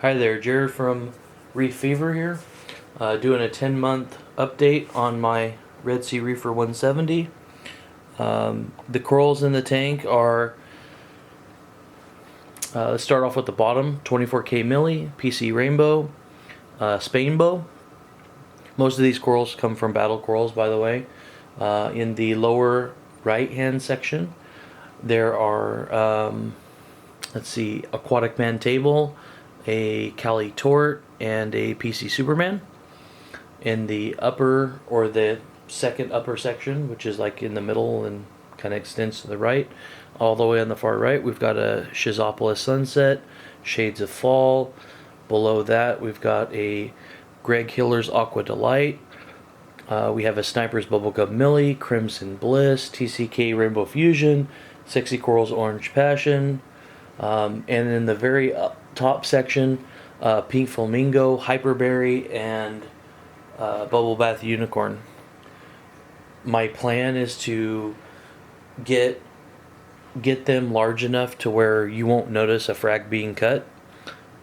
Hi there, Jared from Reefer here, doing a 10-month update on my Red Sea Reefer 170. The corals in the tank are, let's start off with the bottom, 24K Milli, PC Rainbow, Spainbow. Most of these corals come from battle corals, by the way. In the lower right-hand section, there are, let's see, Aquatic-Man Table, a Cali Tort, and a PC Superman. In the upper, or the second upper section, which is like in the middle and kind of extends to the right, all the way on the far right, we've got a Schizopolis Sunset, Shades of Fall. Below that, we've got a Greg Hiller's Aqua Delight. We have a Sniper's Bubblegum Milli, Crimson Bliss, TCK Rainbow Fusion, Sexy Corals Orange Passion, and in the very top section, Pink Flamingo, Hyperberry, and Bubblebath Unicorn. My plan is to get them large enough to where you won't notice a frag being cut,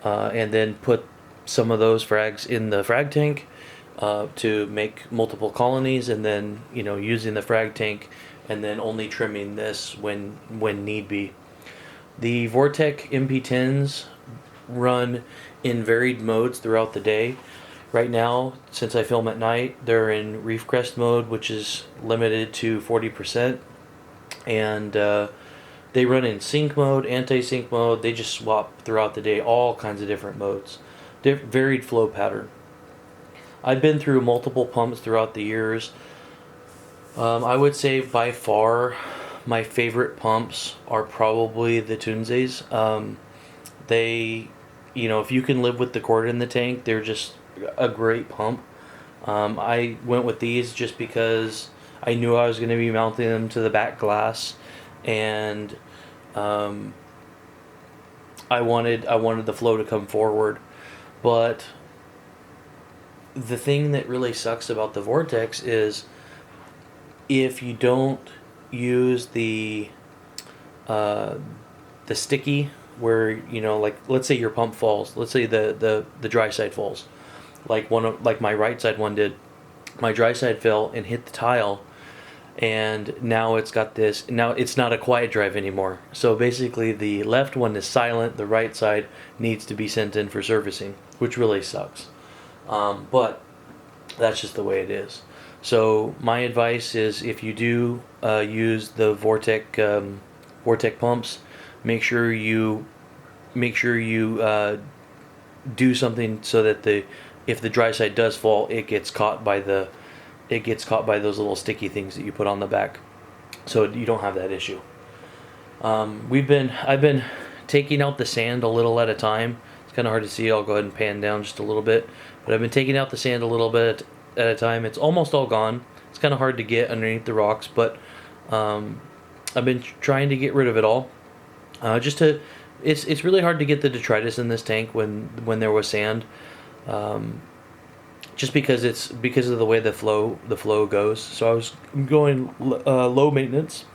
and then put some of those frags in the frag tank to make multiple colonies, and then using the frag tank and then only trimming this when need be. The Vortex MP10s run in varied modes throughout the day. Right now, since I film at night, they're in Reef Crest mode, which is limited to 40%, and they run in sync mode, anti-sync mode. They just swap throughout the day, all kinds of different modes, varied flow pattern. I've been through multiple pumps throughout the years. I would say by far my favorite pumps are probably the Tunze's. They, if you can live with the cord in the tank, they're just a great pump. I went with these just because I knew I was going to be mounting them to the back glass, and I wanted the flow to come forward. But the thing that really sucks about the Vortex is if you don't use the sticky, where like, let's say your pump falls, let's say the dry side falls, like my right side one did. My dry side fell and hit the tile, and now it's not a quiet drive anymore. So basically the left one is silent, the right side needs to be sent in for servicing, which really sucks. But that's just the way it is. So my advice is, if you do use the Vortex pumps, make sure you do something so that if the dry side does fall, it gets caught by those little sticky things that you put on the back, so you don't have that issue. I've been taking out the sand a little at a time. It's kind of hard to see. I'll go ahead and pan down just a little bit, but I've been taking out the sand a little bit at a time. It's almost all gone. It's kind of hard to get underneath the rocks, but I've been trying to get rid of it all. It's really hard to get the detritus in this tank when there was sand, just because of the way the flow goes. So I was going low maintenance,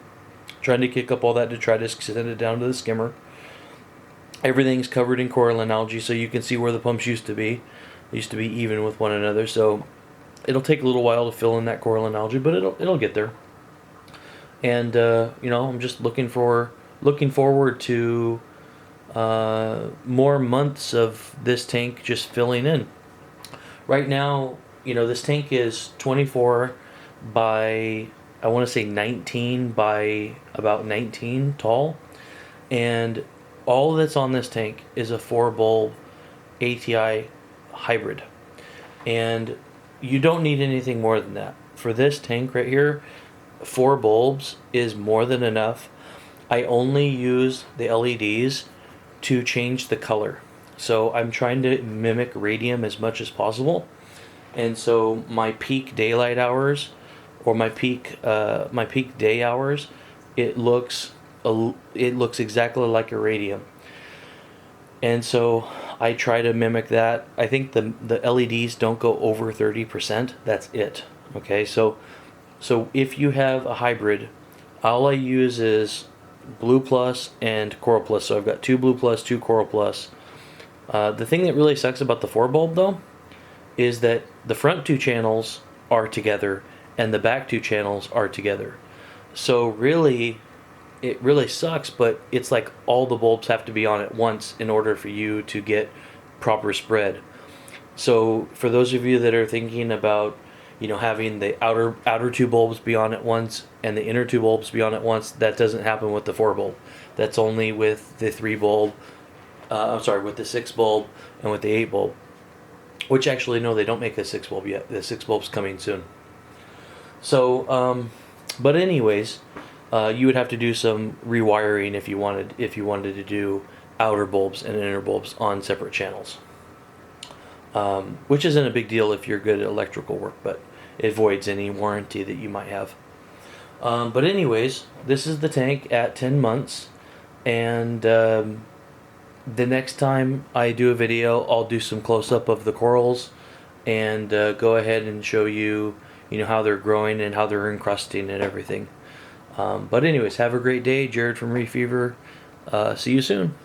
trying to kick up all that detritus, send it down to the skimmer. Everything's covered in coral and algae, so you can see where the pumps used to be. They used to be even with one another, so it'll take a little while to fill in that coral and algae, but it'll get there. And I'm just looking forward to more months of this tank just filling in. Right now, this tank is 24 by, I want to say 19 by about 19 tall, and all that's on this tank is a 4-bulb ATI hybrid, and you don't need anything more than that. For this tank right here, 4 bulbs is more than enough. I only use the LEDs to change the color. So I'm trying to mimic radium as much as possible. And so my peak daylight hours, or my peak day hours, it looks exactly like a radium. And so I try to mimic that. I think the LEDs don't go over 30%. That's it. Okay, so if you have a hybrid, all I use is Blue Plus and Coral Plus. So I've got 2 Blue Plus, 2 Coral Plus. The thing that really sucks about the 4 bulb though is that the front 2 channels are together and the back 2 channels are together. So really, it really sucks, but it's like all the bulbs have to be on at once in order for you to get proper spread. So for those of you that are thinking about, you know, having the outer 2 bulbs be on at once and the inner 2 bulbs be on at once, that doesn't happen with the 4 bulb. That's only with the 3 bulb. With the 6 bulb and with the 8 bulb. Which actually, no, they don't make a 6 bulb yet. The 6 bulb's coming soon. So, but anyways, you would have to do some rewiring if you wanted to do outer bulbs and inner bulbs on separate channels. Which isn't a big deal if you're good at electrical work, but it avoids any warranty that you might have. But anyways, this is the tank at 10 months, and the next time I do a video, I'll do some close-up of the corals and go ahead and show you, how they're growing and how they're encrusting and everything. But anyways, have a great day. Jared from Reef Fever. See you soon.